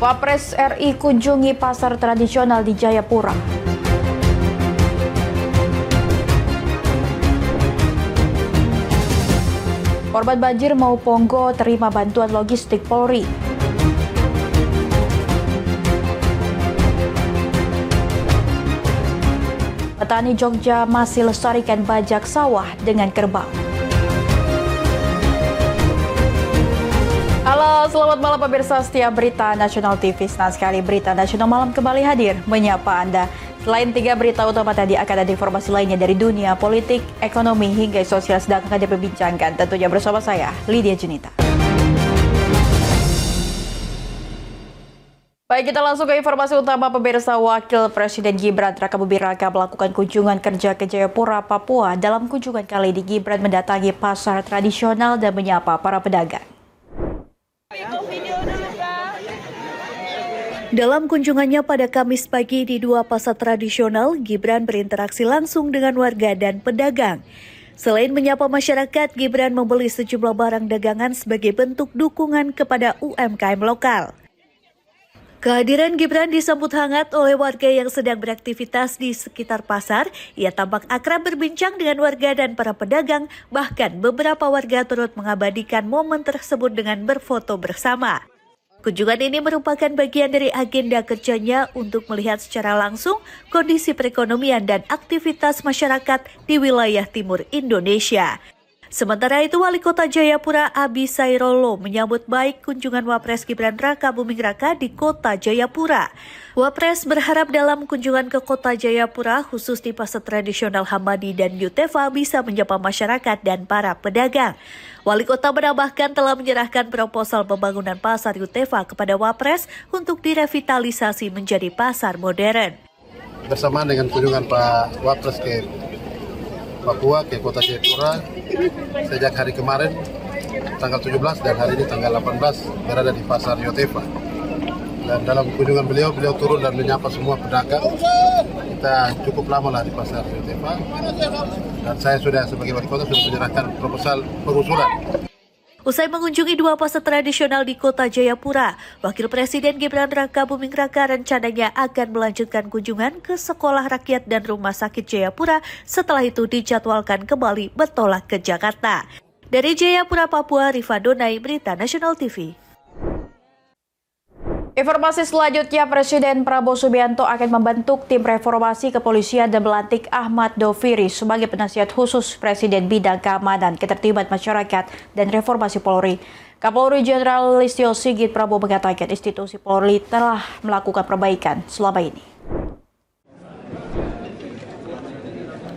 Wapres RI kunjungi pasar tradisional di Jayapura. Korban banjir mau Pongo terima bantuan logistik Polri. Petani Jogja masih lestarikan bajak sawah dengan kerbau. Halo, selamat malam pemirsa setia Berita Nasional TV. Senang sekali Berita Nasional Malam kembali hadir menyapa Anda. Selain 3 berita utama tadi, akan ada informasi lainnya dari dunia, politik, ekonomi, hingga sosial sedang akan diperbincangkan. Tentunya bersama saya, Lydia Junita. Baik, kita langsung ke informasi utama pemirsa. Wakil Presiden Gibran Rakabuming Raka melakukan kunjungan kerja ke Jayapura, Papua. Dalam kunjungan kali ini, Gibran mendatangi pasar tradisional dan menyapa para pedagang. Dalam kunjungannya pada Kamis pagi di 2 pasar tradisional, Gibran berinteraksi langsung dengan warga dan pedagang. Selain menyapa masyarakat, Gibran membeli sejumlah barang dagangan sebagai bentuk dukungan kepada UMKM lokal. Kehadiran Gibran disambut hangat oleh warga yang sedang beraktivitas di sekitar pasar. Ia tampak akrab berbincang dengan warga dan para pedagang, bahkan beberapa warga turut mengabadikan momen tersebut dengan berfoto bersama. Kunjungan ini merupakan bagian dari agenda kerjanya untuk melihat secara langsung kondisi perekonomian dan aktivitas masyarakat di wilayah timur Indonesia. Sementara itu, Wali Kota Jayapura Abi Sairolo menyambut baik kunjungan Wapres Gibran Rakabuming Raka di Kota Jayapura. Wapres berharap dalam kunjungan ke Kota Jayapura, khusus di pasar tradisional Hamadi dan Yutefa, bisa menyapa masyarakat dan para pedagang. Wali Kota menambahkan telah menyerahkan proposal pembangunan pasar Yutefa kepada Wapres untuk direvitalisasi menjadi pasar modern. Bersamaan dengan kunjungan Pak Wapres ke Papua, ke Kota Jayapura, sejak hari kemarin, tanggal 17 dan hari ini tanggal 18, berada di pasar Yutefa. Dan dalam kunjungan beliau turun dan menyapa semua pedagang. Kita cukup lama lah di pasar Yutefa. Dan saya sebagai wali kota sudah menyerahkan proposal pengusulan. Usai mengunjungi 2 pasar tradisional di Kota Jayapura, Wakil Presiden Gibran Rakabuming Raka rencananya akan melanjutkan kunjungan ke Sekolah Rakyat dan Rumah Sakit Jayapura. Setelah itu dijadwalkan kembali bertolak ke Jakarta. Dari Jayapura, Papua, Rifa Donai, Berita Nasional TV. Informasi selanjutnya, Presiden Prabowo Subianto akan membentuk tim reformasi kepolisian dan melantik Ahmad Doviri sebagai penasihat khusus Presiden bidang keamanan, ketertiban masyarakat, dan reformasi Polri. Kapolri Jenderal Listio Sigit Prabowo mengatakan institusi Polri telah melakukan perbaikan selama ini.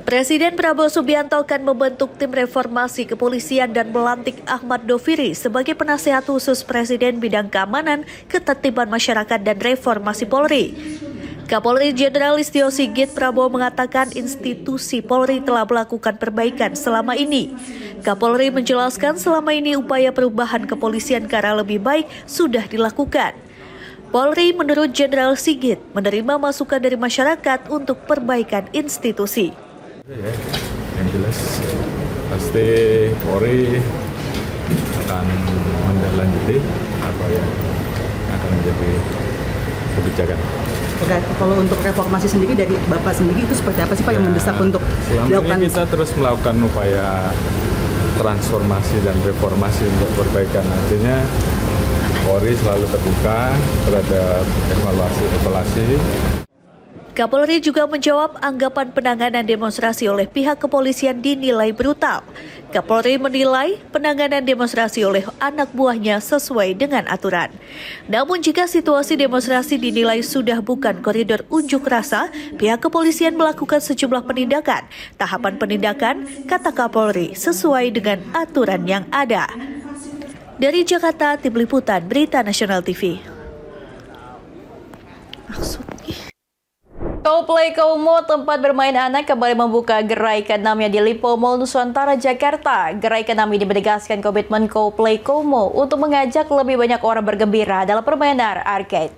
Presiden Prabowo Subianto akan membentuk tim reformasi kepolisian dan melantik Ahmad Doviri sebagai penasihat khusus Presiden bidang keamanan, ketertiban masyarakat, dan reformasi Polri. Kapolri Jenderal Listio Sigit Prabowo mengatakan institusi Polri telah melakukan perbaikan selama ini. Kapolri menjelaskan selama ini upaya perubahan kepolisian ke arah lebih baik sudah dilakukan. Polri menurut Jenderal Sigit menerima masukan dari masyarakat untuk perbaikan institusi. Ya, yang jelas pasti Polri akan menindaklanjuti apa yang akan menjadi kebijakan. Oke, kalau untuk reformasi sendiri dari Bapak sendiri itu seperti apa sih Pak yang mendesak untuk dilakukan? Kita terus melakukan upaya transformasi dan reformasi untuk perbaikan. Artinya Polri selalu terbuka terhadap evaluasi. Kapolri juga menjawab anggapan penanganan demonstrasi oleh pihak kepolisian dinilai brutal. Kapolri menilai penanganan demonstrasi oleh anak buahnya sesuai dengan aturan. Namun jika situasi demonstrasi dinilai sudah bukan koridor unjuk rasa, pihak kepolisian melakukan sejumlah penindakan. Tahapan penindakan, kata Kapolri, sesuai dengan aturan yang ada. Dari Jakarta, Tim Liputan Berita Nasional TV. Coldplay Como, tempat bermain anak, kembali membuka gerai ke-6-nya di Lipo Mall Nusantara, Jakarta. Gerai ke-6 ini menegaskan komitmen Coldplay Como untuk mengajak lebih banyak orang bergembira dalam permainan arcade.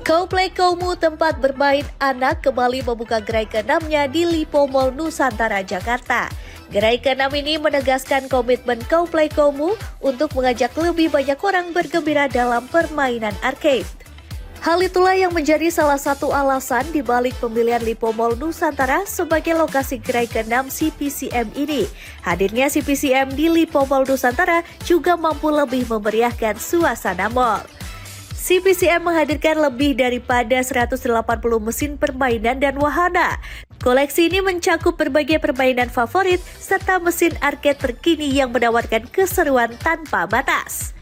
Coldplay Como, tempat bermain anak, kembali membuka gerai ke-6-nya di Lipo Mall Nusantara, Jakarta. Gerai ke-6 ini menegaskan komitmen Kauplay-Komu untuk mengajak lebih banyak orang bergembira dalam permainan arcade. Hal itulah yang menjadi salah satu alasan dibalik pemilihan Lipo Mall Nusantara sebagai lokasi gerai ke-6 CPCM ini. Hadirnya CPCM di Lipo Mall Nusantara juga mampu lebih memeriahkan suasana mall. CPCM menghadirkan lebih daripada 180 mesin permainan dan wahana. Koleksi ini mencakup berbagai permainan favorit serta mesin arcade terkini yang menawarkan keseruan tanpa batas.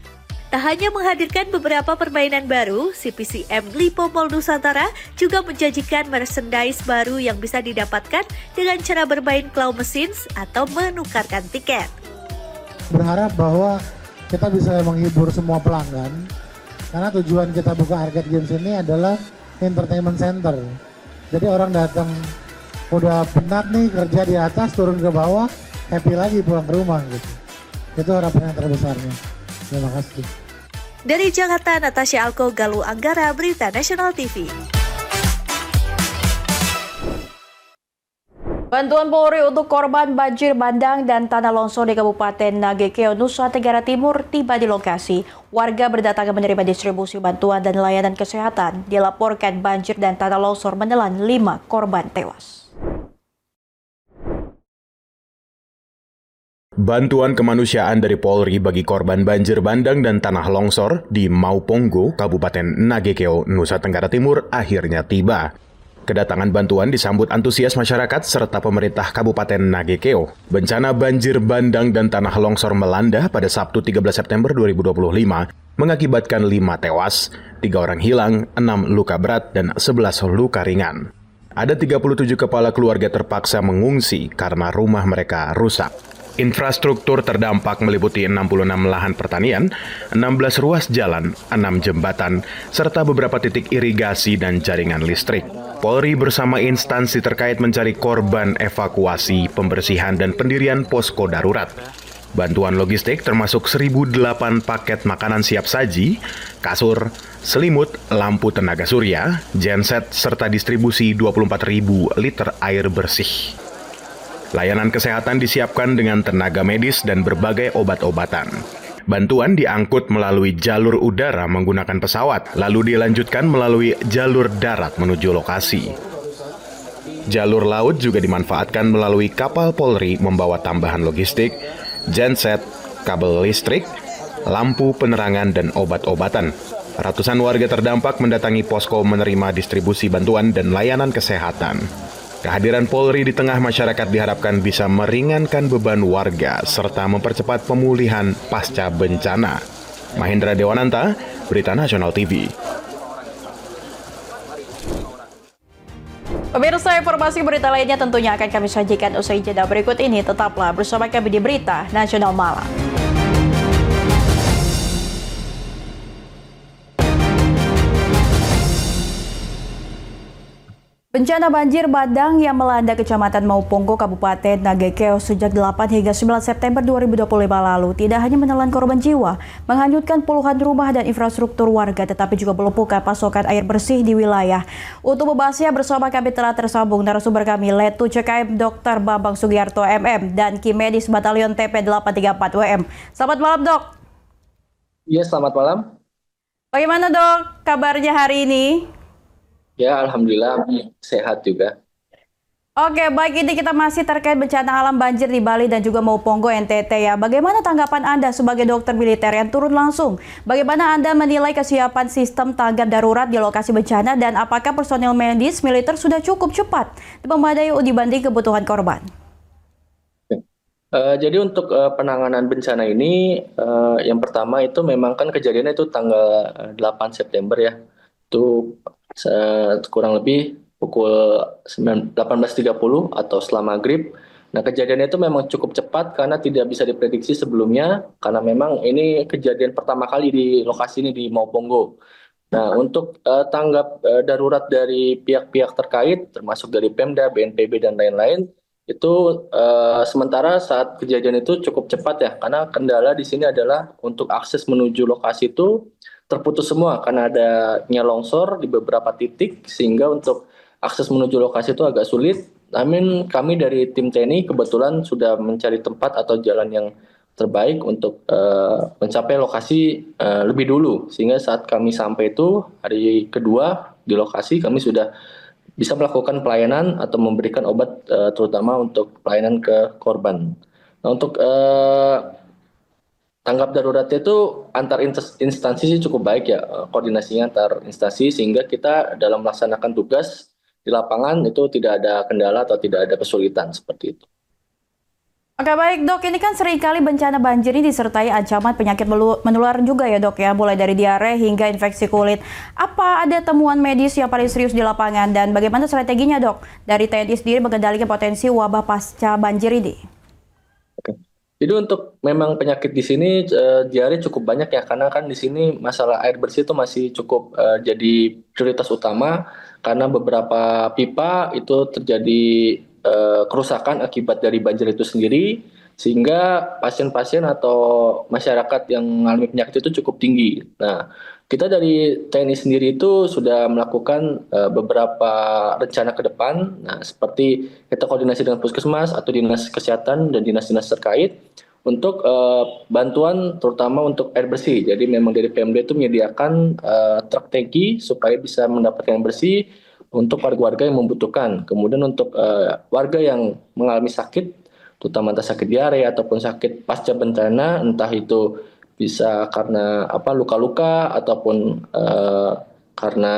Tak hanya menghadirkan beberapa permainan baru, CPCM Lipo Mall Nusantara juga menjanjikan merchandise baru yang bisa didapatkan dengan cara bermain claw machines atau menukarkan tiket. Berharap bahwa kita bisa menghibur semua pelanggan, karena tujuan kita buka arcade games ini adalah entertainment center. Jadi orang datang udah penat nih kerja di atas, turun ke bawah, happy lagi pulang ke rumah gitu. Itu harapan yang terbesarnya. Terima kasih. Dari Jakarta, Natasha Alko, Galuh Anggara, Berita Nasional TV. Bantuan Polri untuk korban banjir bandang dan tanah longsor di Kabupaten Nagekeo, Nusa Tenggara Timur tiba di lokasi. Warga berdatangan menerima distribusi bantuan dan layanan kesehatan. Dilaporkan banjir dan tanah longsor menelan 5 korban tewas. Bantuan kemanusiaan dari Polri bagi korban banjir bandang dan tanah longsor di Mauponggo, Kabupaten Nagekeo, Nusa Tenggara Timur akhirnya tiba. Kedatangan bantuan disambut antusias masyarakat serta pemerintah Kabupaten Nagekeo. Bencana banjir bandang dan tanah longsor melanda pada Sabtu 13 September 2025 mengakibatkan 5 tewas, 3 orang hilang, 6 luka berat, dan 11 luka ringan. Ada 37 kepala keluarga terpaksa mengungsi karena rumah mereka rusak. Infrastruktur terdampak meliputi 66 lahan pertanian, 16 ruas jalan, 6 jembatan, serta beberapa titik irigasi dan jaringan listrik. Polri bersama instansi terkait mencari korban evakuasi, pembersihan, dan pendirian posko darurat. Bantuan logistik termasuk 1.008 paket makanan siap saji, kasur, selimut, lampu tenaga surya, genset, serta distribusi 24.000 liter air bersih. Layanan kesehatan disiapkan dengan tenaga medis dan berbagai obat-obatan. Bantuan diangkut melalui jalur udara menggunakan pesawat, lalu dilanjutkan melalui jalur darat menuju lokasi. Jalur laut juga dimanfaatkan melalui kapal Polri membawa tambahan logistik, genset, kabel listrik, lampu penerangan, dan obat-obatan. Ratusan warga terdampak mendatangi posko menerima distribusi bantuan dan layanan kesehatan. Kehadiran Polri di tengah masyarakat diharapkan bisa meringankan beban warga serta mempercepat pemulihan pasca bencana. Mahendra Dewananta, Berita Nasional TV. Pemirsa, informasi berita lainnya tentunya akan kami sajikan usai jeda berikut ini. Tetaplah bersama kami di Berita Nasional Malam. Bencana banjir bandang yang melanda Kecamatan Mauponggo, Kabupaten Nagekeo sejak 8 hingga 9 September 2025 lalu tidak hanya menelan korban jiwa, menghanyutkan puluhan rumah dan infrastruktur warga, tetapi juga melumpuhkan pasokan air bersih di wilayah. Untuk membahasnya bersama kami telah tersambung narasumber kami, Letu CKM Dr. Bambang Sugiarto MM dan Kim Medis Batalion TP 834 WM. Selamat malam, Dok. Iya, selamat malam. Bagaimana, Dok, kabarnya hari ini? Ya, alhamdulillah sehat juga. Oke, baik, ini kita masih terkait bencana alam banjir di Bali dan juga Mauponggo NTT ya. Bagaimana tanggapan Anda sebagai dokter militer yang turun langsung? Bagaimana Anda menilai kesiapan sistem tanggap darurat di lokasi bencana dan apakah personil medis militer sudah cukup cepat memadai dibanding kebutuhan korban? Jadi untuk penanganan bencana ini, yang pertama itu memang kan kejadiannya itu tanggal 8 September ya. Itu kurang lebih pukul 18.30 atau setelah maghrib. Nah, kejadian itu memang cukup cepat karena tidak bisa diprediksi sebelumnya, karena memang ini kejadian pertama kali di lokasi ini di Mauponggo. Nah, untuk tanggap darurat dari pihak-pihak terkait, termasuk dari Pemda, BNPB, dan lain-lain, itu sementara saat kejadian itu cukup cepat ya, karena kendala di sini adalah untuk akses menuju lokasi itu terputus semua karena adanya longsor di beberapa titik, sehingga untuk akses menuju lokasi itu agak sulit. namun kami dari tim TNI kebetulan sudah mencari tempat atau jalan yang terbaik untuk mencapai lokasi lebih dulu, sehingga saat kami sampai itu hari kedua di lokasi kami sudah bisa melakukan pelayanan atau memberikan obat terutama untuk pelayanan ke korban. Nah, untuk tanggap daruratnya itu antar instansi sih cukup baik ya, koordinasinya antar instansi, sehingga kita dalam melaksanakan tugas di lapangan itu tidak ada kendala atau tidak ada kesulitan seperti itu. Oke baik dok, ini kan seringkali bencana banjir ini disertai ancaman penyakit menular juga ya dok ya, mulai dari diare hingga infeksi kulit. Apa ada temuan medis yang paling serius di lapangan dan bagaimana strateginya dok dari TNI sendiri mengendalikan potensi wabah pasca banjir ini? Oke. Jadi untuk memang penyakit di sini diare cukup banyak ya, karena kan di sini masalah air bersih itu masih cukup jadi prioritas utama, karena beberapa pipa itu terjadi kerusakan akibat dari banjir itu sendiri, sehingga pasien-pasien atau masyarakat yang mengalami penyakit itu cukup tinggi. Nah, kita dari TNI sendiri itu sudah melakukan beberapa rencana ke depan. Nah, seperti kita koordinasi dengan puskesmas atau dinas kesehatan dan dinas-dinas terkait untuk bantuan terutama untuk air bersih. Jadi memang dari PMD itu menyediakan truk tangki supaya bisa mendapatkan air bersih untuk warga-warga yang membutuhkan. Kemudian untuk warga yang mengalami sakit, terutama entah sakit diare ataupun sakit pasca bencana, entah itu bisa karena luka-luka ataupun karena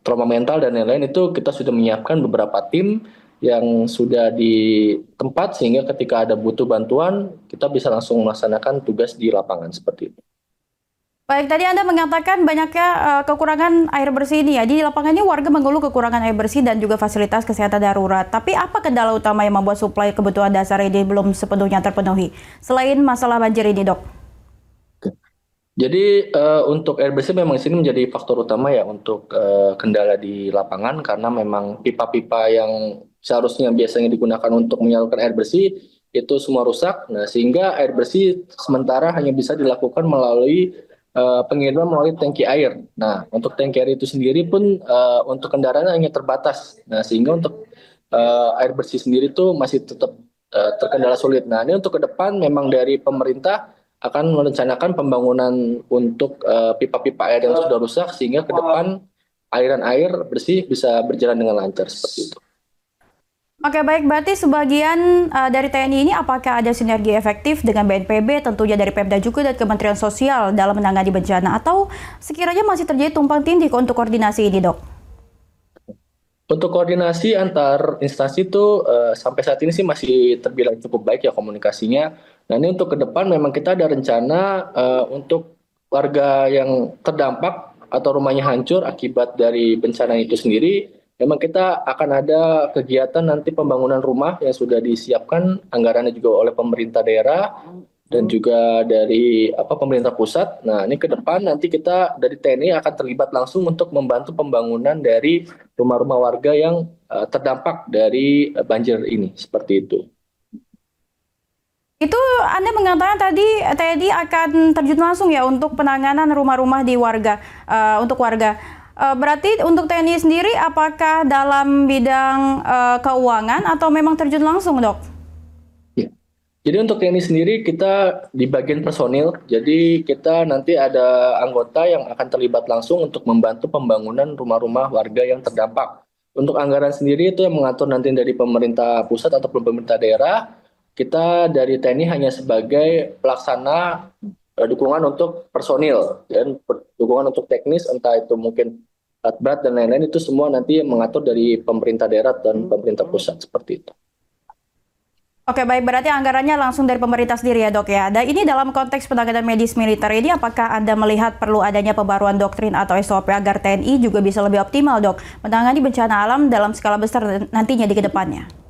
trauma mental dan lain-lain, itu kita sudah menyiapkan beberapa tim yang sudah di tempat, sehingga ketika ada butuh bantuan kita bisa langsung melaksanakan tugas di lapangan seperti itu. Baik, tadi Anda mengatakan banyaknya kekurangan air bersih ini ya. Di lapangan ini warga mengeluh kekurangan air bersih dan juga fasilitas kesehatan darurat. Tapi apa kendala utama yang membuat suplai kebutuhan dasar ini belum sepenuhnya terpenuhi? Selain masalah banjir ini, Dok. Jadi untuk air bersih memang di sini menjadi faktor utama ya untuk kendala di lapangan, karena memang pipa-pipa yang seharusnya biasanya digunakan untuk menyalurkan air bersih itu semua rusak. Nah, sehingga air bersih sementara hanya bisa dilakukan melalui pengiriman melalui tangki air. Nah, untuk tangki air itu sendiri pun untuk kendaraan hanya terbatas. Nah, sehingga untuk air bersih sendiri itu masih tetap terkendala sulit. Nah, ini untuk ke depan memang dari pemerintah akan merencanakan pembangunan untuk pipa-pipa air yang sudah rusak, sehingga ke depan aliran air bersih bisa berjalan dengan lancar seperti itu. Oke baik, berarti sebagian dari TNI ini apakah ada sinergi efektif dengan BNPB, tentunya dari Pemda juga dan Kementerian Sosial dalam menangani bencana, atau sekiranya masih terjadi tumpang tindih untuk koordinasi ini, Dok? Untuk koordinasi antar instansi itu sampai saat ini sih masih terbilang cukup baik ya komunikasinya. Nah, ini untuk ke depan memang kita ada rencana untuk warga yang terdampak atau rumahnya hancur akibat dari bencana itu sendiri. Memang kita akan ada kegiatan nanti pembangunan rumah yang sudah disiapkan anggarannya juga oleh pemerintah daerah dan juga dari pemerintah pusat. Nah, ini ke depan nanti kita dari TNI akan terlibat langsung untuk membantu pembangunan dari rumah-rumah warga yang terdampak dari banjir ini, seperti itu. Itu Anda mengatakan tadi TNI akan terjun langsung ya untuk penanganan rumah-rumah di warga, untuk warga. Berarti untuk TNI sendiri apakah dalam bidang keuangan atau memang terjun langsung, Dok? Ya. Jadi untuk TNI sendiri kita di bagian personil, jadi kita nanti ada anggota yang akan terlibat langsung untuk membantu pembangunan rumah-rumah warga yang terdampak. Untuk anggaran sendiri itu yang mengatur nanti dari pemerintah pusat ataupun pemerintah daerah. Kita dari TNI hanya sebagai pelaksana dukungan untuk personil dan dukungan untuk teknis, entah itu mungkin alat berat dan lain-lain, itu semua nanti mengatur dari pemerintah daerah dan pemerintah pusat seperti itu. Oke baik, berarti anggarannya langsung dari pemerintah sendiri ya, Dok ya. Dan ini dalam konteks penanganan medis militer ini, apakah Anda melihat perlu adanya pembaruan doktrin atau SOP agar TNI juga bisa lebih optimal, Dok, menangani bencana alam dalam skala besar nantinya di kedepannya?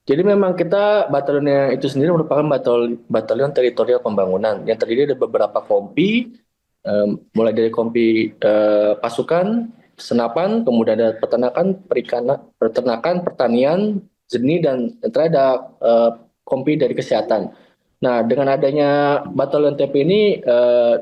Jadi memang kita batalionnya itu sendiri merupakan batalion teritorial pembangunan yang terdiri dari beberapa kompi, mulai dari kompi pasukan, senapan, kemudian ada peternakan, peternakan, pertanian, seni, dan terakhir ada kompi dari kesehatan. Nah, dengan adanya batalion TP ini,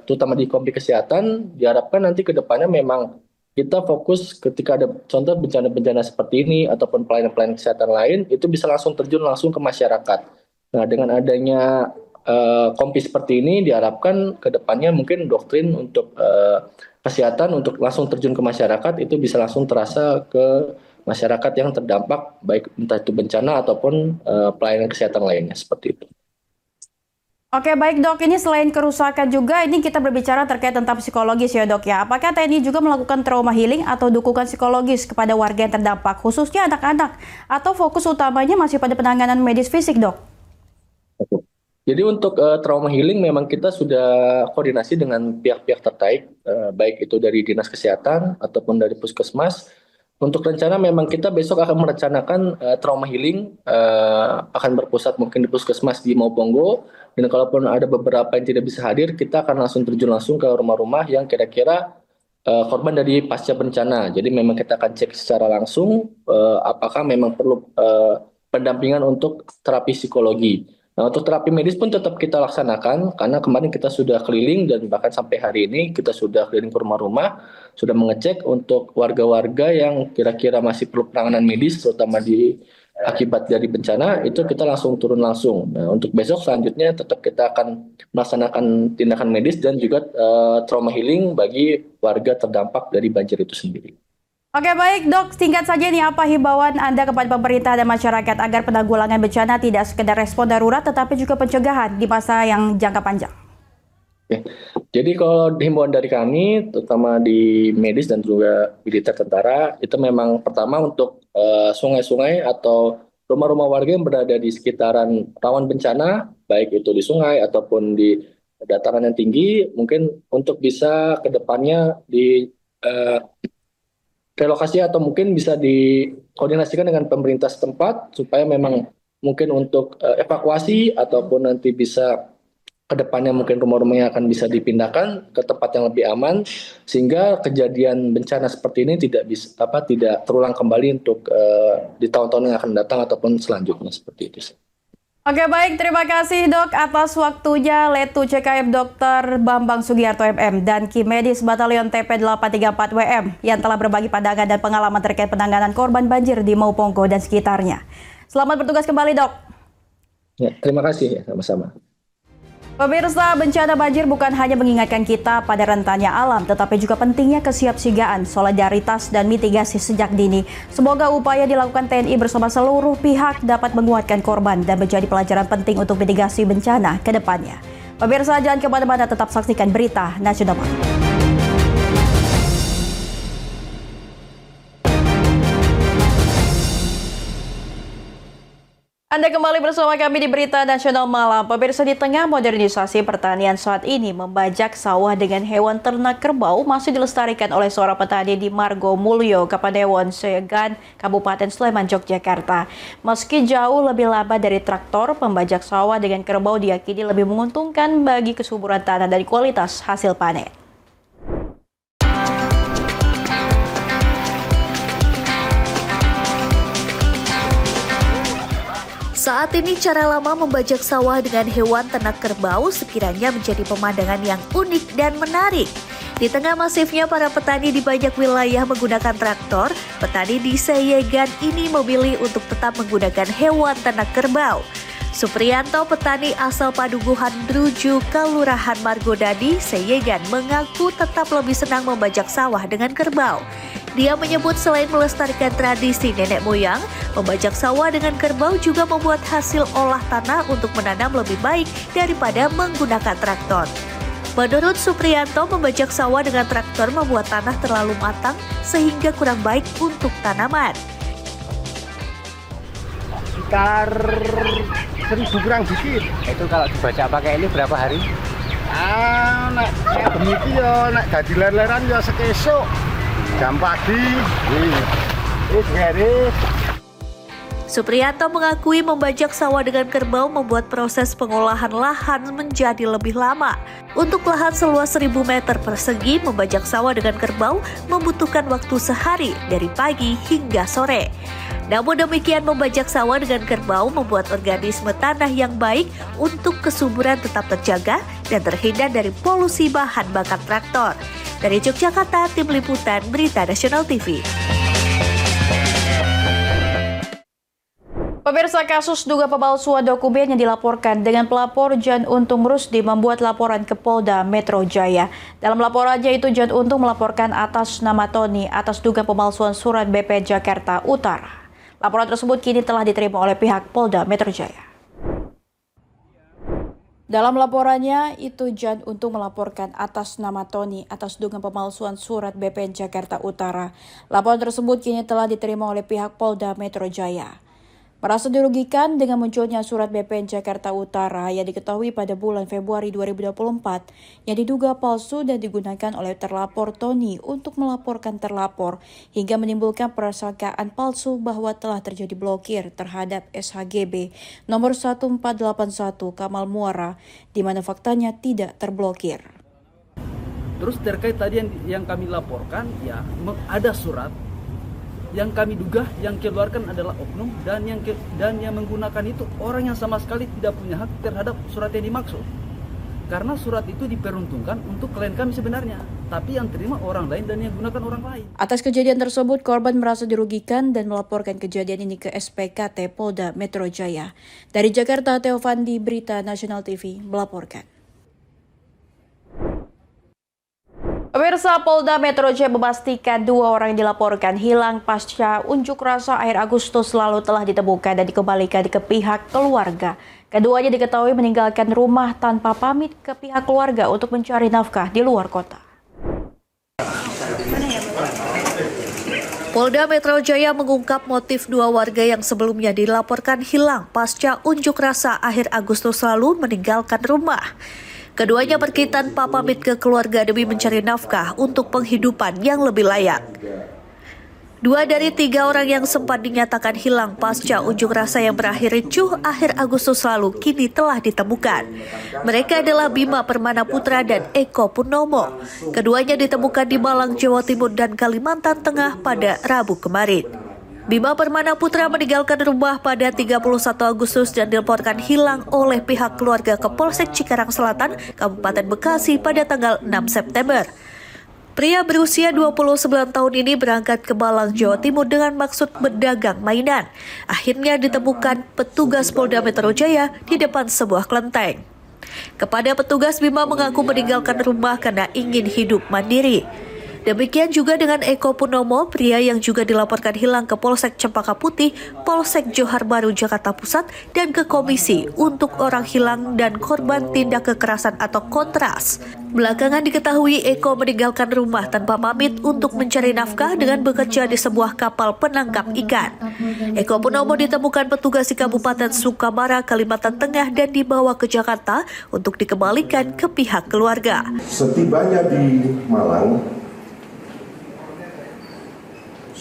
terutama di kompi kesehatan, diharapkan nanti ke depannya memang kita fokus ketika ada contoh bencana-bencana seperti ini ataupun pelayanan-pelayanan kesehatan lain itu bisa langsung terjun langsung ke masyarakat. Nah, dengan adanya kompi seperti ini diharapkan ke depannya mungkin doktrin untuk kesehatan untuk langsung terjun ke masyarakat itu bisa langsung terasa ke masyarakat yang terdampak baik entah itu bencana ataupun pelayanan kesehatan lainnya seperti itu. Oke, baik Dok, ini selain kerusakan juga, ini kita berbicara terkait tentang psikologis ya Dok ya. Apakah TNI juga melakukan trauma healing atau dukungan psikologis kepada warga yang terdampak, khususnya anak-anak? Atau fokus utamanya masih pada penanganan medis fisik Dok? Jadi untuk trauma healing memang kita sudah koordinasi dengan pihak-pihak terkait, baik itu dari Dinas Kesehatan ataupun dari Puskesmas. Untuk rencana memang kita besok akan merencanakan trauma healing akan berpusat mungkin di Puskesmas di Mauponggo, dan kalaupun ada beberapa yang tidak bisa hadir, kita akan langsung terjun langsung ke rumah-rumah yang kira-kira korban dari pasca bencana. Jadi memang kita akan cek secara langsung apakah memang perlu pendampingan untuk terapi psikologi. Nah, untuk terapi medis pun tetap kita laksanakan karena kemarin kita sudah keliling dan bahkan sampai hari ini kita sudah keliling ke rumah-rumah, sudah mengecek untuk warga-warga yang kira-kira masih perlu penanganan medis terutama akibat dari bencana, itu kita langsung turun langsung. Nah, untuk besok selanjutnya tetap kita akan melaksanakan tindakan medis dan juga trauma healing bagi warga terdampak dari banjir itu sendiri. Oke, baik Dok, singkat saja nih, apa himbauan Anda kepada pemerintah dan masyarakat agar penanggulangan bencana tidak sekedar respon darurat tetapi juga pencegahan di masa yang jangka panjang? Oke. Jadi kalau himbauan dari kami, terutama di medis dan juga militer tentara, itu memang pertama untuk sungai-sungai atau rumah-rumah warga yang berada di sekitaran rawan bencana, baik itu di sungai ataupun di dataran yang tinggi, mungkin untuk bisa ke depannya di relokasi atau mungkin bisa dikoordinasikan dengan pemerintah setempat supaya memang mungkin untuk evakuasi ataupun nanti bisa ke depannya mungkin rumah-rumahnya akan bisa dipindahkan ke tempat yang lebih aman sehingga kejadian bencana seperti ini tidak terulang kembali untuk di tahun-tahun yang akan datang ataupun selanjutnya seperti itu. Oke, baik, terima kasih Dok atas waktunya. Letu CKM Dr. Bambang Sugiarto MM dan Kim Medis Batalion TP 834 WM yang telah berbagi pandangan dan pengalaman terkait penanganan korban banjir di Mauponggo dan sekitarnya. Selamat bertugas kembali Dok. Ya, terima kasih, sama-sama. Pemirsa, bencana banjir bukan hanya mengingatkan kita pada rentannya alam, tetapi juga pentingnya kesiapsiagaan, solidaritas, dan mitigasi sejak dini. Semoga upaya dilakukan TNI bersama seluruh pihak dapat menguatkan korban dan menjadi pelajaran penting untuk mitigasi bencana ke depannya. Pemirsa, jangan kemana-mana, tetap saksikan Berita Nasional. Anda kembali bersama kami di Berita Nasional Malam. Pemirsa, di tengah modernisasi pertanian saat ini, membajak sawah dengan hewan ternak kerbau masih dilestarikan oleh seorang petani di Margo Mulyo, Kapanewon, Segan, Kabupaten Sleman, Yogyakarta. Meski jauh lebih lama dari traktor, pembajak sawah dengan kerbau diyakini lebih menguntungkan bagi kesuburan tanah dan kualitas hasil panen. Saat ini cara lama membajak sawah dengan hewan ternak kerbau sekiranya menjadi pemandangan yang unik dan menarik. Di tengah masifnya para petani di banyak wilayah menggunakan traktor, petani di Seyegan ini memilih untuk tetap menggunakan hewan ternak kerbau. Supriyanto, petani asal Paduguhan Druju, Kelurahan Margodadi, Seyegan, mengaku tetap lebih senang membajak sawah dengan kerbau. Dia menyebut selain melestarikan tradisi nenek moyang, membajak sawah dengan kerbau juga membuat hasil olah tanah untuk menanam lebih baik daripada menggunakan traktor. Menurut Supriyanto, membajak sawah dengan traktor membuat tanah terlalu matang sehingga kurang baik untuk tanaman. Sekitar 1.000 kurang dikit. Itu kalau dibaca pakai ini berapa hari? Nek demikian ya, nek dadi ler-leran ya sekesuk. Jam pagi. Supriyanto mengakui membajak sawah dengan kerbau membuat proses pengolahan lahan menjadi lebih lama. Untuk lahan seluas 1.000 meter persegi, membajak sawah dengan kerbau membutuhkan waktu sehari dari pagi hingga sore. Namun demikian, membajak sawah dengan kerbau membuat organisme tanah yang baik untuk kesuburan tetap terjaga dan terhindar dari polusi bahan bakar traktor. Dari Yogyakarta, Tim Liputan Berita Nasional TV. Pemirsa, kasus duga pemalsuan dokumen yang dilaporkan dengan pelapor Jan Untung Rusdi membuat laporan ke Polda Metro Jaya. Dalam laporannya itu, Jan Untung melaporkan atas nama Tony atas duga pemalsuan surat BP Jakarta Utara. Laporan tersebut kini telah diterima oleh pihak Polda Metro Jaya. Dalam laporannya itu, Jan Untung melaporkan atas nama Tony atas dugaan pemalsuan surat BP Jakarta Utara. Laporan tersebut kini telah diterima oleh pihak Polda Metro Jaya. Merasa dirugikan dengan munculnya surat BP Jakarta Utara yang diketahui pada bulan Februari 2024 yang diduga palsu dan digunakan oleh terlapor Tony untuk melaporkan terlapor hingga menimbulkan prasangkaan palsu bahwa telah terjadi blokir terhadap SHGB nomor 1481 Kamal Muara di mana faktanya tidak terblokir. Terus terkait tadi yang kami laporkan, ya ada surat yang kami duga yang keluarkan adalah oknum dan yang menggunakan itu orang yang sama sekali tidak punya hak terhadap surat yang dimaksud. Karena surat itu diperuntukkan untuk klien kami sebenarnya, tapi yang terima orang lain dan yang gunakan orang lain. Atas kejadian tersebut, korban merasa dirugikan dan melaporkan kejadian ini ke SPKT Polda Metro Jaya. Dari Jakarta, Teofandi, Berita Nasional TV melaporkan. Pemirsa, Polda Metro Jaya memastikan 2 orang yang dilaporkan hilang pasca unjuk rasa akhir Agustus lalu telah ditemukan dan dikembalikan ke pihak keluarga. Keduanya diketahui meninggalkan rumah tanpa pamit ke pihak keluarga untuk mencari nafkah di luar kota. Polda Metro Jaya mengungkap motif 2 warga yang sebelumnya dilaporkan hilang pasca unjuk rasa akhir Agustus lalu meninggalkan rumah. Keduanya pergi tanpa pamit ke keluarga demi mencari nafkah untuk penghidupan yang lebih layak. 2 dari 3 orang yang sempat dinyatakan hilang pasca unjuk rasa yang berakhir ricuh akhir Agustus lalu kini telah ditemukan. Mereka adalah Bima Permana Putra dan Eko Purnomo. Keduanya ditemukan di Malang, Jawa Timur dan Kalimantan Tengah pada Rabu kemarin. Bima Permana Putra meninggalkan rumah pada 31 Agustus dan dilaporkan hilang oleh pihak keluarga ke Polsek Cikarang Selatan, Kabupaten Bekasi pada tanggal 6 September. Pria berusia 29 tahun ini berangkat ke Malang, Jawa Timur dengan maksud berdagang mainan. Akhirnya ditemukan petugas Polda Metro Jaya di depan sebuah kelenteng. Kepada petugas, Bima mengaku meninggalkan rumah karena ingin hidup mandiri. Demikian juga dengan Eko Purnomo, pria yang juga dilaporkan hilang ke Polsek Cempaka Putih, Polsek Johar Baru, Jakarta Pusat, dan ke Komisi untuk Orang Hilang dan Korban Tindak Kekerasan atau Kontras. Belakangan diketahui Eko meninggalkan rumah tanpa pamit untuk mencari nafkah dengan bekerja di sebuah kapal penangkap ikan. Eko Purnomo ditemukan petugas di Kabupaten Sukabara, Kalimantan Tengah dan dibawa ke Jakarta untuk dikembalikan ke pihak keluarga. Setibanya di Malang,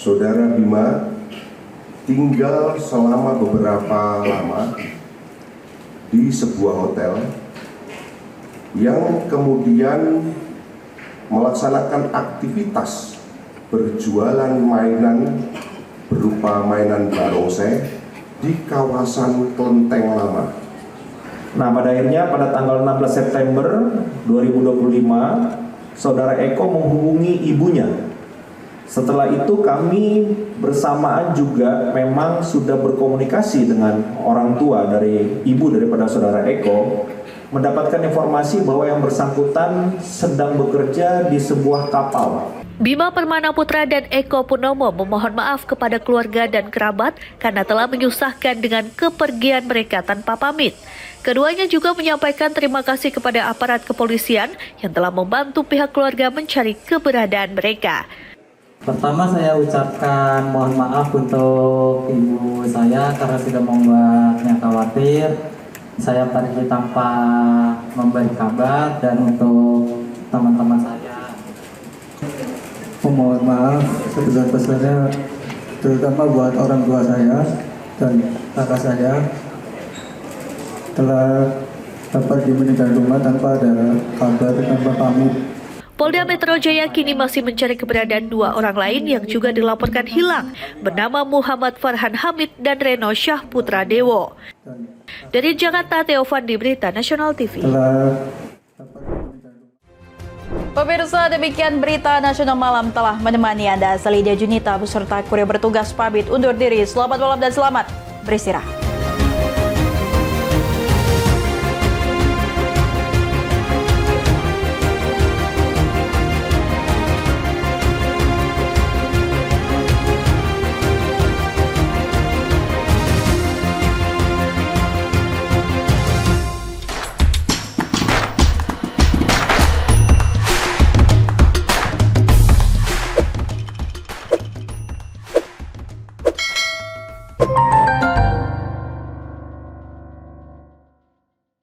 Saudara Bima tinggal selama beberapa lama di sebuah hotel yang kemudian melaksanakan aktivitas berjualan mainan berupa mainan barongsai di kawasan Kelenteng Lama. Nah, pada akhirnya pada tanggal 16 September 2025, Saudara Eko menghubungi ibunya. Setelah itu kami bersamaan juga memang sudah berkomunikasi dengan orang tua dari ibu daripada Saudara Eko, mendapatkan informasi bahwa yang bersangkutan sedang bekerja di sebuah kapal. Bima Permana Putra dan Eko Purnomo memohon maaf kepada keluarga dan kerabat karena telah menyusahkan dengan kepergian mereka tanpa pamit. Keduanya juga menyampaikan terima kasih kepada aparat kepolisian yang telah membantu pihak keluarga mencari keberadaan mereka. Pertama saya ucapkan mohon maaf untuk ibu saya karena sudah membuatnya khawatir. Saya pergi tanpa memberi kabar dan untuk teman-teman saya. Mohon maaf sebesar-besarnya terutama buat orang tua saya dan kakak saya telah pergi meninggal rumah tanpa ada kabar, tanpa pamit. Polda Metro Jaya kini masih mencari keberadaan 2 orang lain yang juga dilaporkan hilang bernama Muhammad Farhan Hamid dan Reno Syah Putra Dewo. Dari Jakarta, Teofandi, Berita Nasional TV. Pemirsa, demikian berita nasional malam telah menemani Anda. Selidia Junita beserta kurir bertugas pamit undur diri. Selamat malam dan selamat beristirahat.